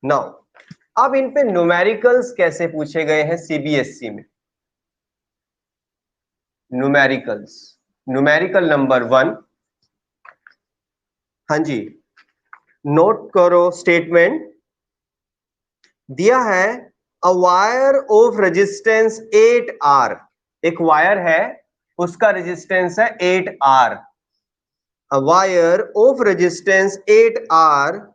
Now अब इन पे numericals कैसे पूछे गए हैं सीबीएसई में। न्यूमेरिकल्स, न्यूमेरिकल नंबर 1, हाँ जी, नोट करो स्टेटमेंट दिया है। A wire of resistance 8R, एक वायर है उसका रेजिस्टेंस है 8R। A wire of resistance 8R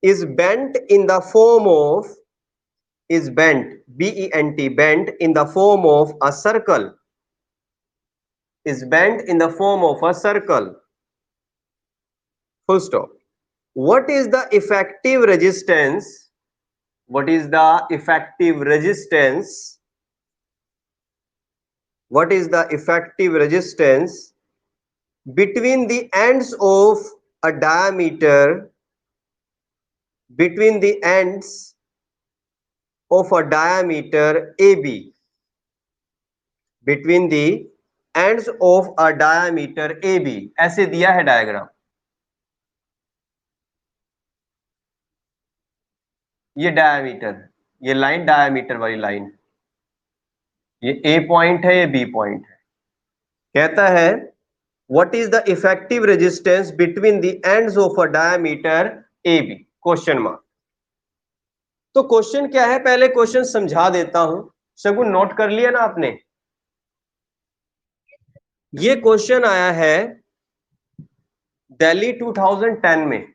is bent in the form of, is bent, bent, bent in the form of a circle, is bent in the form of a circle, full stop. What is the effective resistance, what is the effective resistance, what is the effective resistance between the ends of a diameter, between the ends of a diameter AB, between the ends of a diameter AB, ऐसे दिया है diagram. ये diameter, ये line diameter वाली line, ये ए point है, ये B point है। कहता है what is the effective resistance between the ends of a diameter A B, question mark. तो क्वेश्चन क्या है, पहले क्वेश्चन समझा देता हूं। शगुन नोट कर लिया ना आपने? ये क्वेश्चन आया है दिल्ली 2010 में,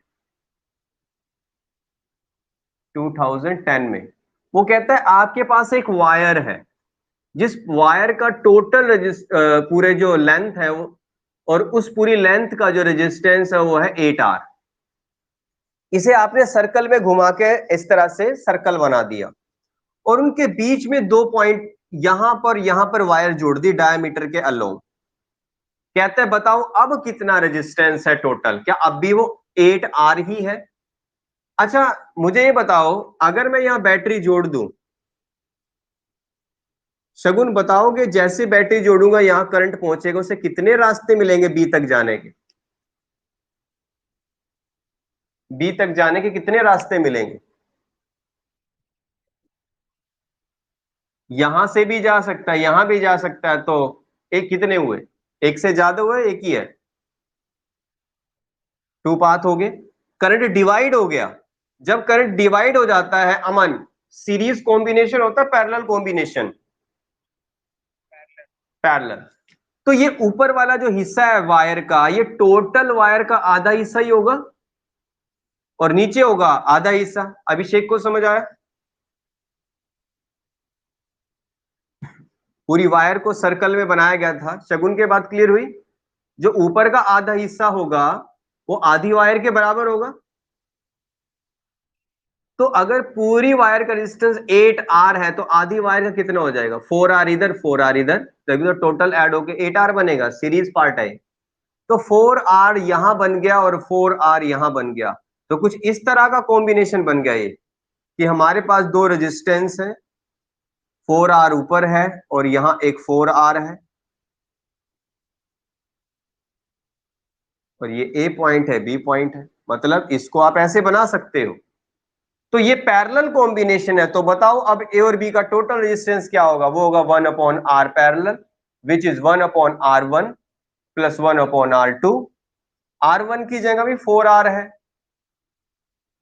2010 में। वो कहता है आपके पास एक वायर है, जिस वायर का टोटल पूरे जो लेंथ है वो, और उस पूरी लेंथ का जो रेजिस्टेंस है वो है 8R। इसे आपने सर्कल में घुमा के इस तरह से सर्कल बना दिया, और उनके बीच में दो पॉइंट यहां पर वायर जोड़ दी डायमीटर के अलोंग। कहते हैं बताओ अब कितना रेजिस्टेंस है टोटल, क्या अब भी वो 8R ही है? अच्छा मुझे ये बताओ, अगर मैं यहां बैटरी जोड़ दूं, शगुन बताओगे जैसे बैटरी जोड़ूंगा यहां करंट पहुंचेगा, उसे कितने रास्ते मिलेंगे बी तक जाने के? बी तक जाने के कितने रास्ते मिलेंगे? यहां से भी जा सकता है, यहां भी जा सकता है, तो एक कितने हुए? एक से ज्यादा हुए, एक ही है? टू पाथ हो गए। करंट डिवाइड हो गया। जब करंट डिवाइड हो जाता है अमन, सीरीज कॉम्बिनेशन होता है पैरेलल कॉम्बिनेशन? पैरेलल। तो ये ऊपर वाला जो हिस्सा है वायर का, ये टोटल वायर का आधा हिस्सा ही होगा, और नीचे होगा आधा हिस्सा। अभिषेक को समझ आया? पूरी वायर को सर्कल में बनाया गया था। शगुन के बात क्लियर हुई? जो ऊपर का आधा हिस्सा होगा वो आधी वायर के बराबर होगा। तो अगर पूरी वायर का रेजिस्टेंस 8R है तो आधी वायर का कितना हो जाएगा? 4R इधर 4R इधर, तभी तो टोटल ऐड होके 8R बनेगा, सीरीज पार्ट है। तो 4R यहां बन गया और 4R यहां बन गया। तो कुछ इस तरह का कॉम्बिनेशन बन गया ये, कि हमारे पास दो रेजिस्टेंस है, 4R ऊपर है और यहां एक 4R है, और ये ए पॉइंट है, बी पॉइंट है। मतलब इसको आप ऐसे बना सकते हो। तो ये पैरेलल कॉम्बिनेशन है। तो बताओ अब ए और बी का टोटल रेजिस्टेंस क्या होगा? वो होगा 1/R parallel, which is 1/R1 plus 1/R2। R1 की जगह भी 4R है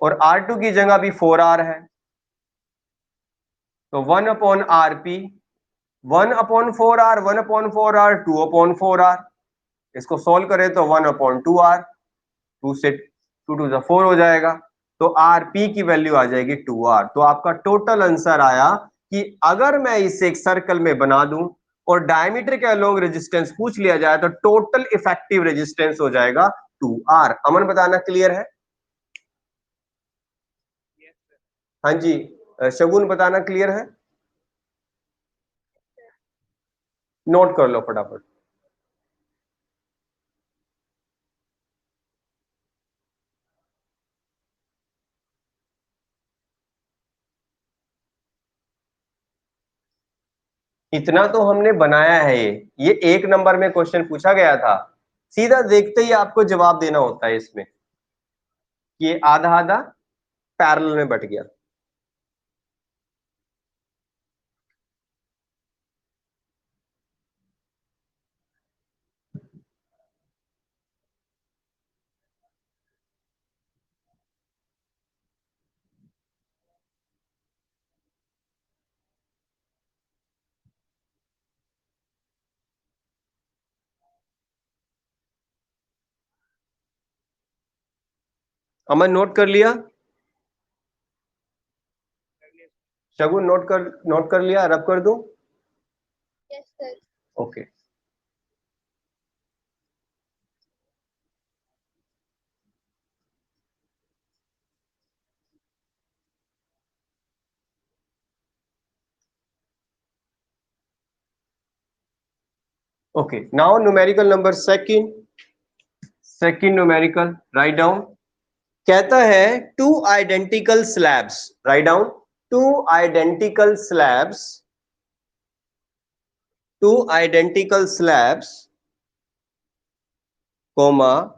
और R2 की जगह भी 4R है, तो 1/RP, 1/4R, 1/4R, 2/4R। इसको सोल्व करें तो 1/2R, 2 से 2 टू 4 हो जाएगा, तो RP की वैल्यू आ जाएगी 2R। तो आपका टोटल आंसर आया कि अगर मैं इसे एक सर्कल में बना दूं और डायमीटर के अलोंग रेजिस्टेंस पूछ लिया जाए तो टोटल इफेक्टिव रेजिस्टेंस हो जाएगा 2R। अमन बताना क्लियर है? हाँ जी, शगुन बताना क्लियर है? नोट कर लो फटाफट। इतना तो हमने बनाया है। ये 1 नंबर में क्वेश्चन पूछा गया था, सीधा देखते ही आपको जवाब देना होता है इसमें, ये आधा आधा पैरेलल में बट गया। अमन नोट कर लिया? शगुन नोट कर लिया? रब कर दूं? Yes sir. Okay. Okay, now numerical number second numerical, write down. कहता है two identical slabs, right down, two identical slabs, two identical slabs, comma,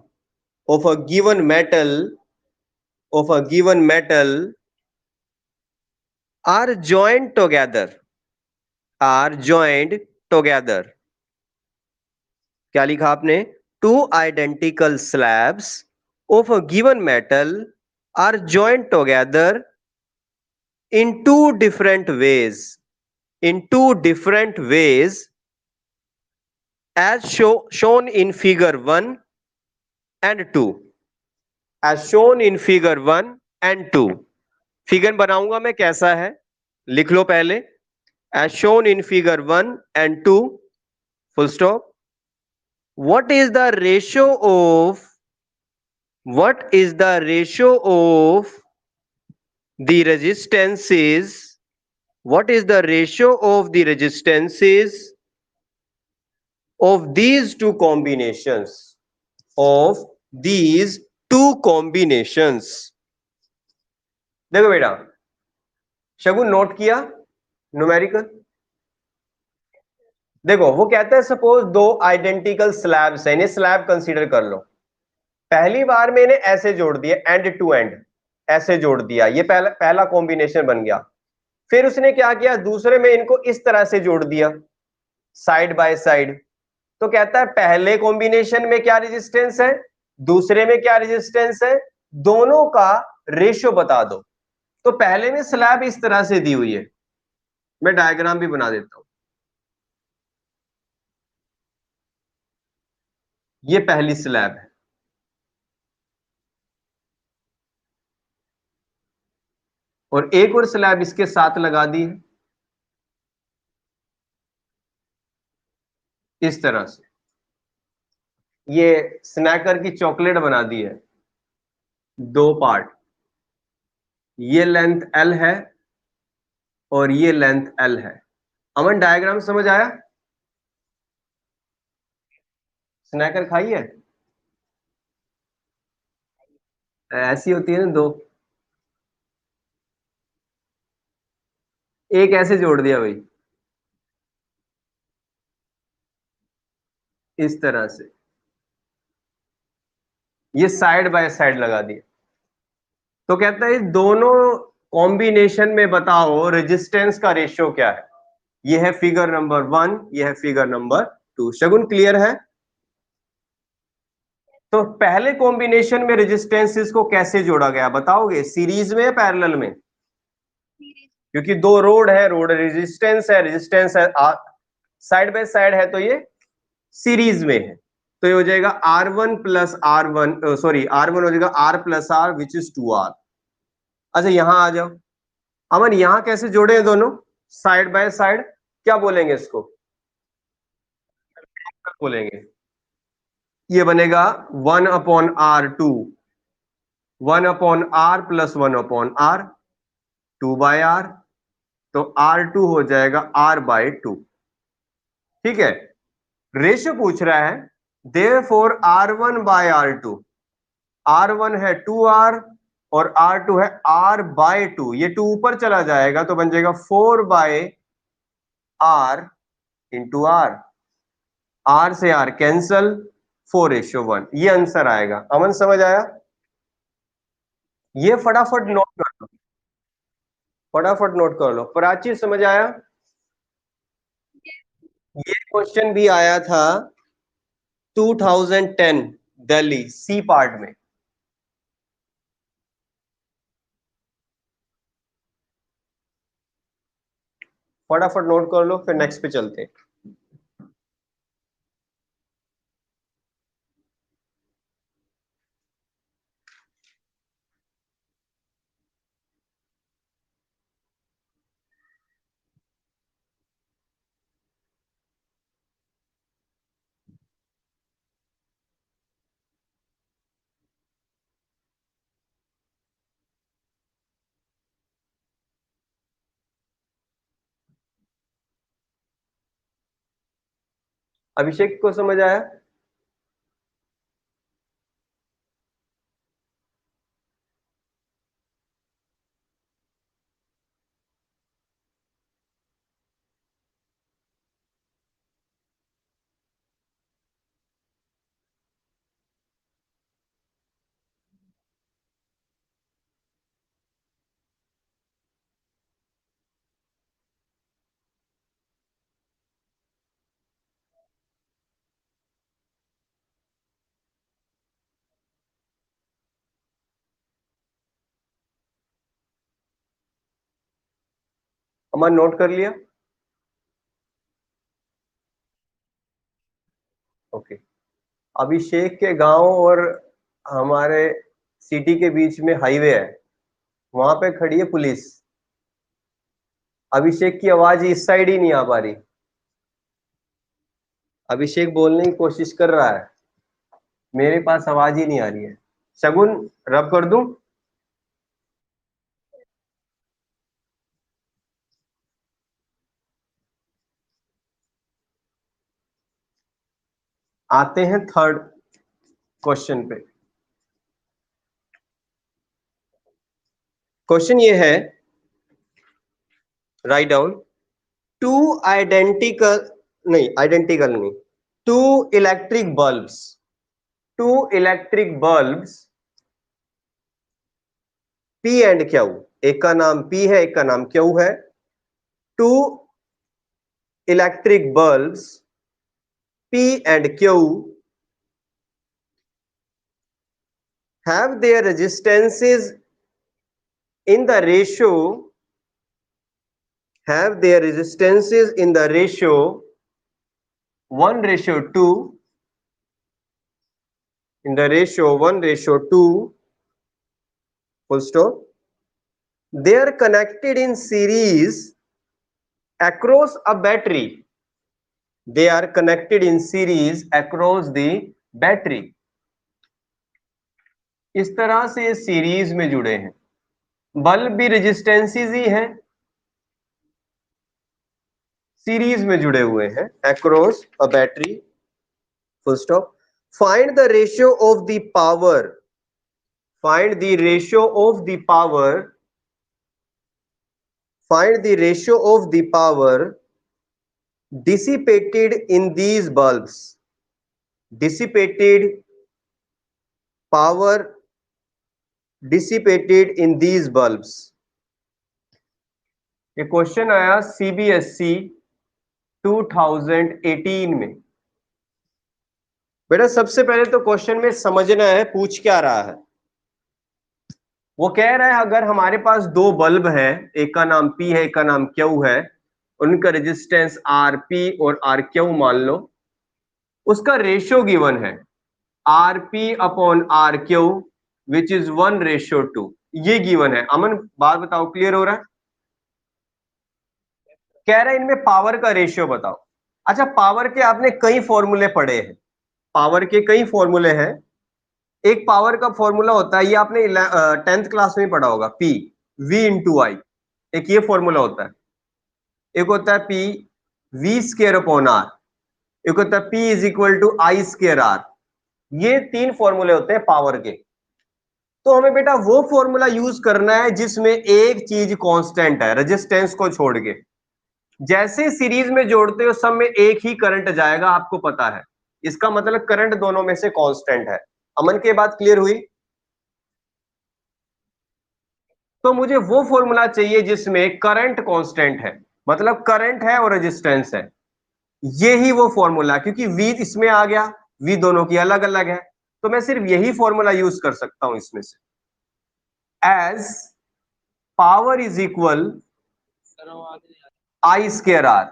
of a given metal, of a given metal are joined together, are joined together। क्या लिखा आपने? Two identical slabs of a given metal are joined together in two different ways, in two different ways as shown in figure 1 and 2, as shown in figure 1 and 2। Figure बनाऊंगा मैं, कैसा है लिख लो पहले, as shown in figure 1 and 2, full stop। what is the ratio of what is the ratio of the resistances, what is the ratio of the resistances of these two combinations, of these two combinations। देखो बेटा, शगुन note किया numerical? देखो वो कहता है suppose दो identical slabs हैं, इन्हें स्लैब कंसीडर कर लो। पहली बार में इन्हें ऐसे जोड़ दिया, एंड टू एंड ऐसे जोड़ दिया, ये पहला कॉम्बिनेशन बन गया। फिर उसने क्या किया, दूसरे में इनको इस तरह से जोड़ दिया, साइड बाय साइड। तो कहता है पहले कॉम्बिनेशन में क्या रेजिस्टेंस है, दूसरे में क्या रेजिस्टेंस है, दोनों का रेशियो बता दो। तो पहले में स्लैब इस तरह से दी हुई है, मैं डायग्राम भी बना देता हूं। ये पहली स्लैब है, और एक और स्लैब इसके साथ लगा दी है इस तरह से। ये स्नैकर की चॉकलेट बना दी है, दो पार्ट, ये लेंथ L है और ये लेंथ L है। अमन डायग्राम समझ आया? स्नैकर खाई है? ऐसी होती है ना दो, एक ऐसे जोड़ दिया भाई इस तरह से, ये साइड बाय साइड लगा दिया। तो कहता है दोनों कॉम्बिनेशन में बताओ रेजिस्टेंस का रेशियो क्या है। ये है फिगर नंबर 1, ये है फिगर नंबर 2। शगुन क्लियर है? तो पहले कॉम्बिनेशन में रेजिस्टेंसेस को कैसे जोड़ा गया बताओगे, सीरीज में या पैरेलल में? क्योंकि दो रोड है, रोड रेजिस्टेंस है, रेजिस्टेंस है साइड बाय साइड है, तो ये सीरीज में है। तो ये हो जाएगा R1 plus R1, sorry R1 हो जाएगा R plus R which is 2R। अच्छा यहां आ जाओ अमन, यहां कैसे जोड़े हैं दोनों साइड बाय साइड, क्या बोलेंगे इसको? बोलेंगे ये बनेगा 1/R2, 1/R plus 1/R, 2/R, तो R2 हो जाएगा R/2। ठीक है, रेशियो पूछ रहा है, देयरफॉर R1/R2, R1 है 2R और R2 है R/2, ये 2 ऊपर चला जाएगा तो बन जाएगा 4/R इंटू R, R से R कैंसल, 4:1, ये आंसर आएगा। अमन समझ आया? ये फटाफट नोट कर लो, फटाफट नोट कर लो। प्राची समझ आया? ये क्वेश्चन भी आया था 2010 दिल्ली सी पार्ट में। फटाफट नोट कर लो, फिर नेक्स्ट पे चलते हैं। अभिषेक को समझ आया? अमन नोट कर लिया? ओके। अभिषेक के गांव और हमारे सिटी के बीच में हाईवे है, वहां पे खड़ी है पुलिस। अभिषेक की आवाज इस साइड ही नहीं आ पा रही। अभिषेक बोलने की कोशिश कर रहा है, मेरे पास आवाज ही नहीं आ रही है। शगुन रब कर दूं? आते हैं थर्ड क्वेश्चन पे। क्वेश्चन ये है, राइट डाउन, टू आइडेंटिकल, नहीं आइडेंटिकल नहीं, two electric bulbs, two electric bulbs P and Q, एक का नाम पी है एक का नाम क्यू है। Two electric bulbs P and Q have their resistances in the ratio, have their resistances in the ratio 1:2, in the ratio 1:2, full stop. They are connected in series across a battery, they are connected in series across the battery। इस तरह से series में जुड़े हैं, bulb भी resistances ही हैं, series में जुड़े हुए हैं, across a battery, full stop। Find the ratio of the power, find the ratio of the power, find the ratio of the power dissipated in these bulbs, dissipated power dissipated in these bulbs। ये question आया CBSE 2018 में। बेटा सबसे पहले तो question में समझना है पूछ क्या रहा है। वो कह रहा है अगर हमारे पास दो बल्ब है, एक का नाम पी है एक का नाम क्यू है, उनका रेजिस्टेंस आर पी और आर क्यू मान लो, उसका रेशियो गिवन है R P upon R Q which is 1:2, ये गिवन है। अमन बात बताओ, क्लियर हो रहा है? कह रहा है इनमें पावर का रेशियो बताओ। अच्छा, पावर के आपने कई फॉर्मूले पढ़े हैं, पावर के कई फॉर्मूले हैं। एक पावर का फॉर्मूला होता है, ये आपने 10th क्लास में पढ़ा होगा, पी वी इंटू आई, एक ये फॉर्मूला होता है। एक होता है P V square upon R, एक होता है P is equal to I square R. ये तीन फॉर्मूले होते हैं पावर के। तो हमें बेटा वो फॉर्मूला यूज करना है जिसमें एक चीज कांस्टेंट है, रेजिस्टेंस को छोड़ के। जैसे सीरीज में जोड़ते हो सब में एक ही करंट जाएगा, आपको पता है, इसका मतलब करंट दोनों में से कांस्टेंट है। अमन की बात क्लियर हुई? तो मुझे वो फॉर्मूला चाहिए जिसमें करंट कांस्टेंट है, मतलब करंट है और रेजिस्टेंस है। ये ही वो फॉर्मूला, क्योंकि V इसमें आ गया, V दोनों की अलग अलग है, तो मैं सिर्फ यही फॉर्मूला यूज कर सकता हूं इसमें से। As power is equal I square R.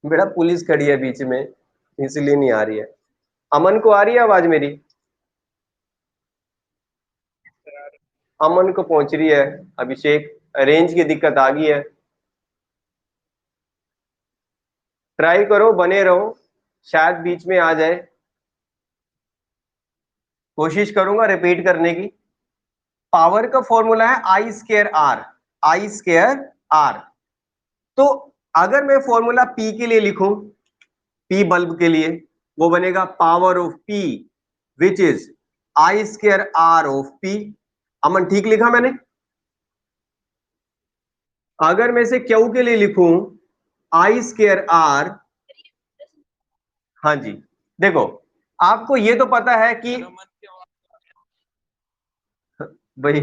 बेटा पुलिस खड़ी है बीच में, इसलिए नहीं आ रही है। अमन को आ रही है आवाज मेरी? अमन को पहुंच रही है। अभिषेक, रेंज की दिक्कत आ गई है। ट्राई करो, बने रहो, शायद बीच में आ जाए। कोशिश करूंगा रिपीट करने की। पावर का फॉर्मूला है I square R, I square R. तो अगर मैं फॉर्मूला पी के लिए लिखूं, पी बल्ब के लिए, वो बनेगा power of P which is I square R of P. Aman ठीक लिखा मैंने? अगर मैं इसे क्यू के लिए लिखूं, आई स्केयर आर। हाँ जी, देखो आपको ये तो पता है कि भाई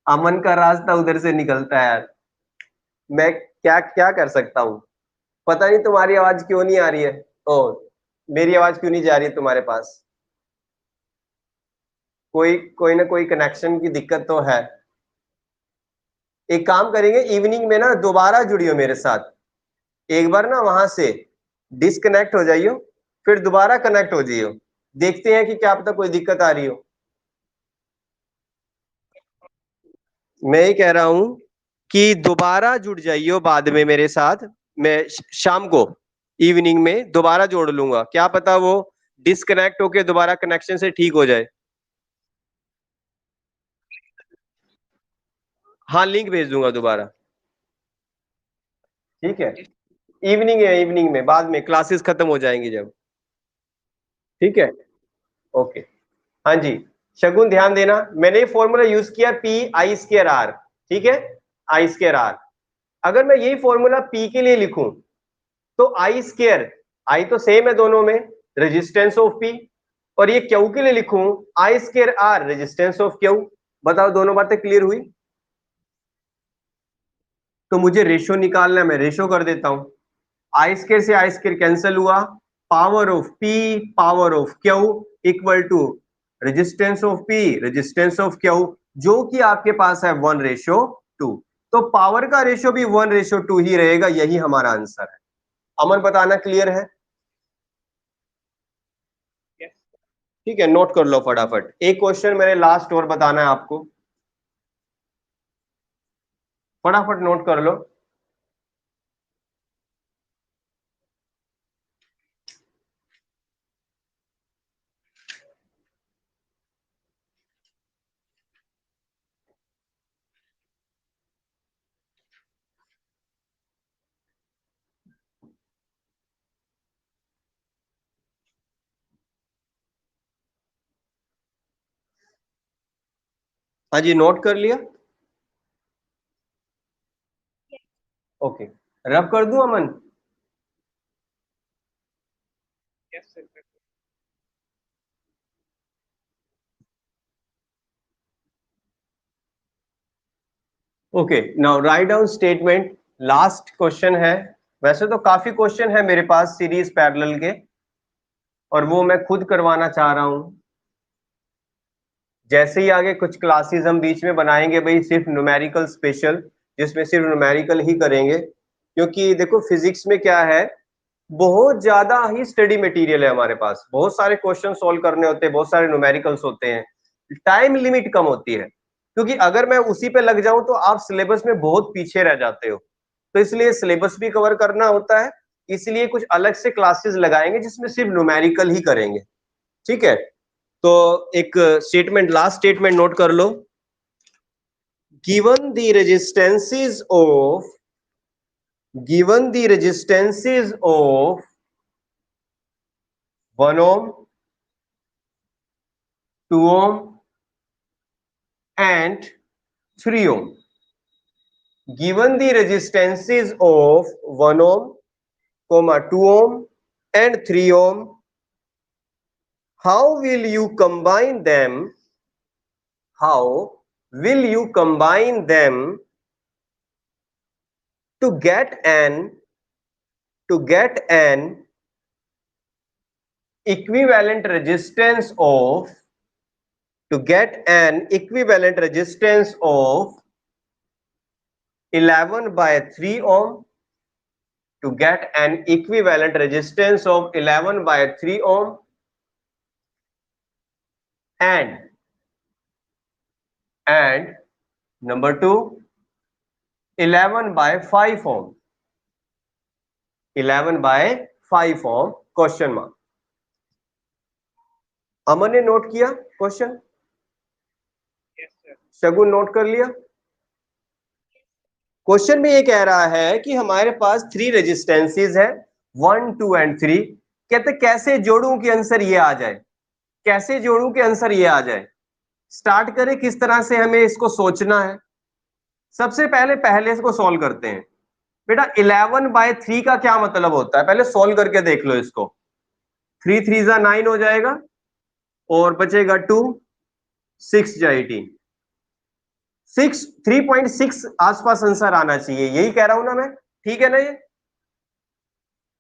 अमन का रास्ता उधर से निकलता है यार, मैं क्या क्या कर सकता हूं। पता नहीं तुम्हारी आवाज क्यों नहीं आ रही है, ओ मेरी आवाज क्यों नहीं जा रही है तुम्हारे पास। कोई कोई ना कोई कनेक्शन की दिक्कत तो है। एक काम करेंगे, इवनिंग में ना दोबारा जुड़ियो मेरे साथ, एक बार ना वहां से डिस्कनेक्ट हो जाइयो, फिर दोबारा कनेक्ट हो जाइयो, देखते हैं कि क्या पता कोई दिक्कत आ रही हो। मैं ये कह रहा हूं कि दोबारा जुड़ जाइयो बाद में मेरे साथ। मैं शाम को इवनिंग में दोबारा जोड़ लूंगा, क्या पता वो डिस्कनेक्ट होके दोबारा कनेक्शन से ठीक हो जाए। हाँ लिंक भेज दूंगा दोबारा। ठीक है, इवनिंग है, इवनिंग में बाद में क्लासेस खत्म हो जाएंगी जब। ठीक है, ओके। हाँ जी, शगुन ध्यान देना, मैंने ये फॉर्मूला यूज किया पी आई स्केयर आर। ठीक है, आई स्केयर आर। अगर मैं यही फॉर्मूला पी के लिए लिखूं, तो आई स्केयर, आई तो सेम है दोनों में, रेजिस्टेंस ऑफ पी। और ये क्यू के लिए लिखूं, I square R resistance of Q. बताओ दोनों बातें क्लियर हुई? तो मुझे रेशो निकालना है, मैं रेशो कर देता हूं। आई स्केयर से आई स्केयर कैंसिल हुआ, power of P power of Q equal to resistance of P resistance of Q, जो कि आपके पास है 1:2। तो पावर का रेशो भी 1:2 ही रहेगा, यही हमारा आंसर है। अमन बताना क्लियर है? ठीक है, नोट कर लो फटाफट। एक क्वेश्चन मैंने लास्ट और बताना है आपको, फटाफट नोट कर लो। हाँ जी, नोट कर लिया? ओके, रब कर दूं Aman? Okay, now write down statement. Last question है। वैसे तो काफी क्वेश्चन है मेरे पास सीरीज पैरेलल के, और वो मैं खुद करवाना चाह रहा हूं। जैसे ही आगे कुछ क्लासेस हम बीच में बनाएंगे भाई, सिर्फ न्यूमेरिकल स्पेशल, जिसमें सिर्फ न्यूमेरिकल ही करेंगे, क्योंकि देखो फिजिक्स में क्या है, बहुत ज्यादा ही स्टडी मटेरियल है हमारे पास, बहुत सारे क्वेश्चन सॉल्व करने होते हैं, बहुत सारे न्यूमेरिकल्स होते हैं, टाइम लिमिट कम होती है। क्योंकि अगर मैं उसी पे लग जाऊं तो आप सिलेबस में बहुत पीछे रह जाते हो, तो इसलिए सिलेबस भी कवर करना होता है। इसलिए कुछ अलग से क्लासेस लगाएंगे जिसमें सिर्फ न्यूमेरिकल ही करेंगे। ठीक है, तो एक स्टेटमेंट, लास्ट स्टेटमेंट नोट कर लो। Given the resistances of, given the resistances of 1 ohm, 2 ohm and 3 ohm, given the resistances of 1 ohm, 2 ohm and 3 ohm, how will you combine them? How will you combine them to get an equivalent resistance of 11 by 3 ohm, to get an equivalent resistance of 11 by 3 ohm, and number 2, 11 by 5 ohm. 11 by 5 ohm, question mark. अमन ने note किया question? शगुन note कर लिया? Question में ये कह रहा है कि हमारे पास 3 रेजिस्टेंसेस है, 1, 2 एंड 3। कहते कैसे जोड़ूं कि आंसर ये आ जाए, कैसे जोड़ूं कि आंसर ये आ जाए। स्टार्ट करें किस तरह से हमें इसको सोचना है। सबसे पहले इसको सॉल्व करते हैं। बेटा 11 by 3 का क्या मतलब होता है, पहले सॉल्व करके देख लो इसको। 3 3 जा 9 हो जाएगा और बचेगा 2, 6 जा 18, 3.6 आसपास आंसर आना चाहिए, यही कह रहा हूं ना मैं, ठीक है ना ये?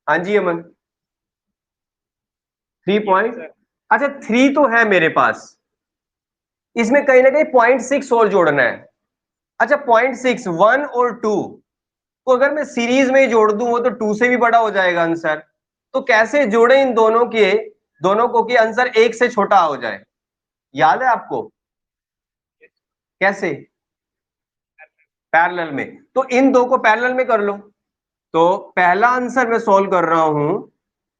हाँ जी अमन, 3 पॉइंट, अच्छा 3 तो है मेरे पास, इसमें कहीं ना कहीं 0.6 और जोड़ना है। अच्छा 0.6, 1 और 2 को अगर मैं सीरीज में जोड़ दूं वो तो 2 से भी बड़ा हो जाएगा आंसर। तो कैसे जोड़े इन दोनों को कि आंसर 1 से छोटा हो जाए, याद है आपको? कैसे? पैरेलल में। तो इन दो को पैरेलल में कर लो। तो पहला आंसर मैं सॉल्व कर रहा हूं,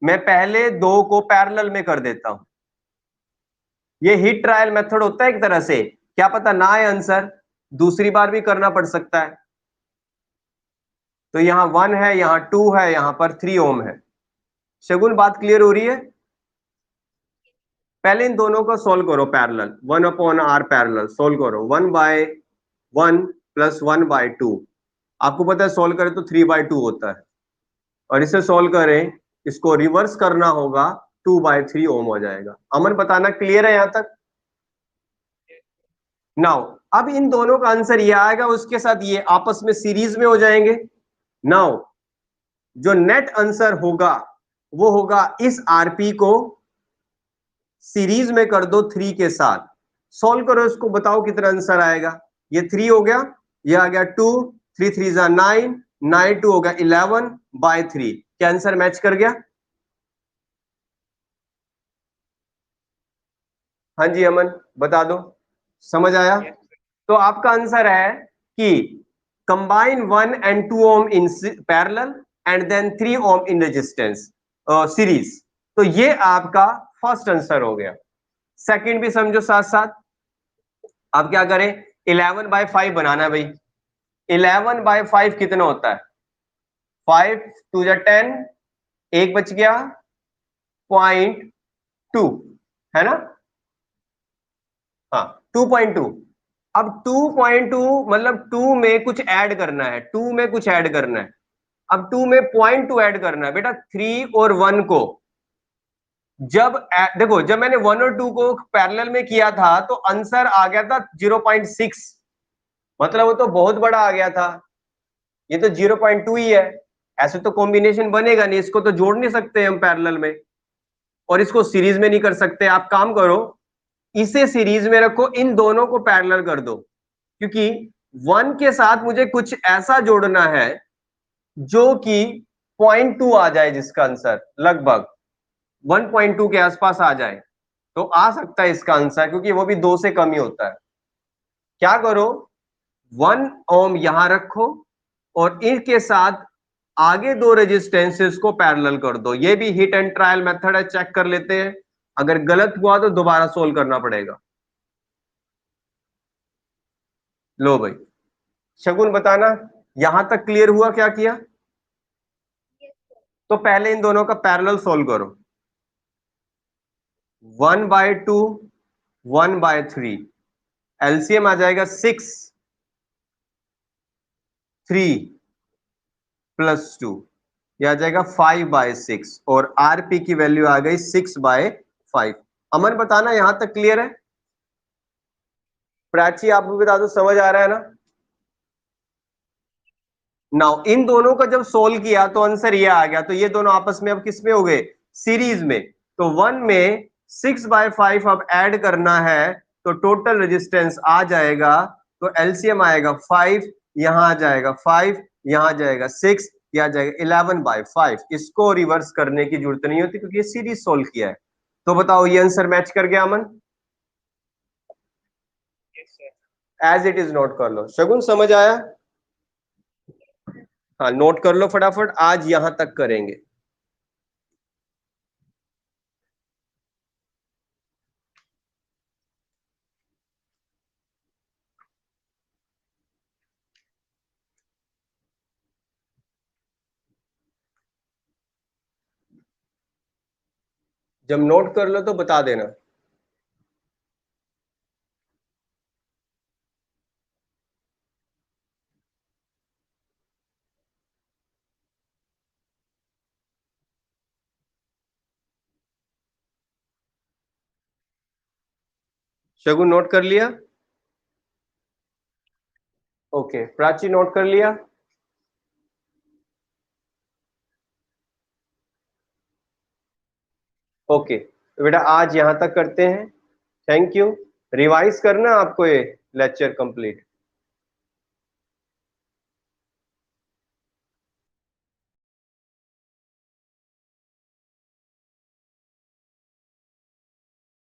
मैं पहले 2 को पैरेलल में कर देता हूं। ये हिट ट्रायल मेथड होता है एक तरह से, क्या पता ना आए आंसर, दूसरी बार भी करना पड़ सकता है। तो यहां 1 है, यहां 2 है, यहां पर 3 ओम है। शगुन बात क्लियर हो रही है? पहले इन दोनों को सॉल्व करो पैरेलल, 1/r पैरेलल सॉल्व करो। 1/1 प्लस 1/2, आपको पता है सॉल्व करें तो 3/2 होता है, और इसे सॉल्व करें, इसको रिवर्स करना होगा, 2/3 ओम हो जाएगा। अमन बताना क्लियर है यहां तक? नाउ अब इन दोनों का आंसर ये आएगा, उसके साथ ये आपस में सीरीज में हो जाएंगे। नाउ जो नेट आंसर होगा वो होगा इस आरपी को सीरीज में कर दो 3 के साथ, सॉल्व करो इसको, बताओ कितना आंसर आएगा। ये 3 हो गया, ये आ गया 2, 3 3 जा 9, 9 2 हो गया 11/3। क्या आंसर मैच कर गया? हाँ जी अमन बता दो, समझ आया? तो आपका आंसर है कि combine 1 and 2 ohm in parallel and then 3 ohm in resistance series. तो ये आपका फर्स्ट आंसर हो गया। सेकंड भी समझो साथ साथ। अब क्या करें, 11/5 बनाना है भाई। 11/5 कितना होता है? 5 2 जा 10, एक बच गया 0.2, है ना? हाँ 2.2। अब 2.2 मतलब 2 में कुछ ऐड करना है, 2 में कुछ ऐड करना है। अब 2 में 0.2 ऐड करना है बेटा। 3 और 1 को देखो जब मैंने 1 और 2 को पैरेलल में किया था तो आंसर आ गया था 0.6, मतलब वो तो बहुत बड़ा आ गया था। ये तो 0.2 ही है, ऐसे तो कॉम्बिनेशन बनेगा नहीं, इसको तो जोड़ नहीं सकते हम पैरेलल में, और इसको सीरीज में नहीं कर सकते। आप काम करो, इसे सीरीज में रखो, इन दोनों को पैरेलल कर दो, क्योंकि 1 के साथ मुझे कुछ ऐसा जोड़ना है जो कि 0.2 आ जाए, जिसका आंसर लगभग 1.2 के आसपास आ जाए, तो आ सकता है इसका आंसर, क्योंकि वो भी 2 से कम ही होता है। क्या करो, 1 ओम यहां रखो और इनके साथ आगे 2 रेजिस्टेंसेस को पैरेलल कर दो। ये भी हिट एंड ट्रायल मेथड है, चेक कर लेते हैं, अगर गलत हुआ तो दोबारा सोल्व करना पड़ेगा। लो भाई शगुन बताना यहां तक क्लियर हुआ, क्या किया? तो पहले इन दोनों का पैरेलल सोल्व करो। 1/2 1/3, एलसीएम आ जाएगा 6, 3 प्लस 2, यह आ जाएगा 5/6, और आरपी की वैल्यू आ गई 6/5। अमन बताना यहां तक क्लियर है? प्राची आप भी बता दो, समझ आ रहा है ना? नाउ इन दोनों का जब सोल्व किया तो आंसर ये आ गया, तो ये दोनों आपस में अब किस में हो गए? सीरीज में। तो 1 में 6/5 अब ऐड करना है, तो टोटल रेजिस्टेंस आ जाएगा, तो एलसीएम आएगा 5, यहां आ जाएगा 5, यहां आ जाएगा 6, यहां आ जाएगा 11/5। इसको रिवर्स करने की जरूरत नहीं होती क्योंकि ये सीरीज सोल्व किया है। तो बताओ ये आंसर मैच कर गया अमन? एज इट इज नोट कर लो। शगुन समझ आया? हाँ नोट कर लो फटाफट, आज यहां तक करेंगे। जब नोट कर लो तो बता देना। शगुन नोट कर लिया? ओके, प्राची नोट कर लिया? ओके, तो बेटा आज यहां तक करते हैं। Thank you. रिवाइज करना आपको ये लेक्चर कंप्लीट।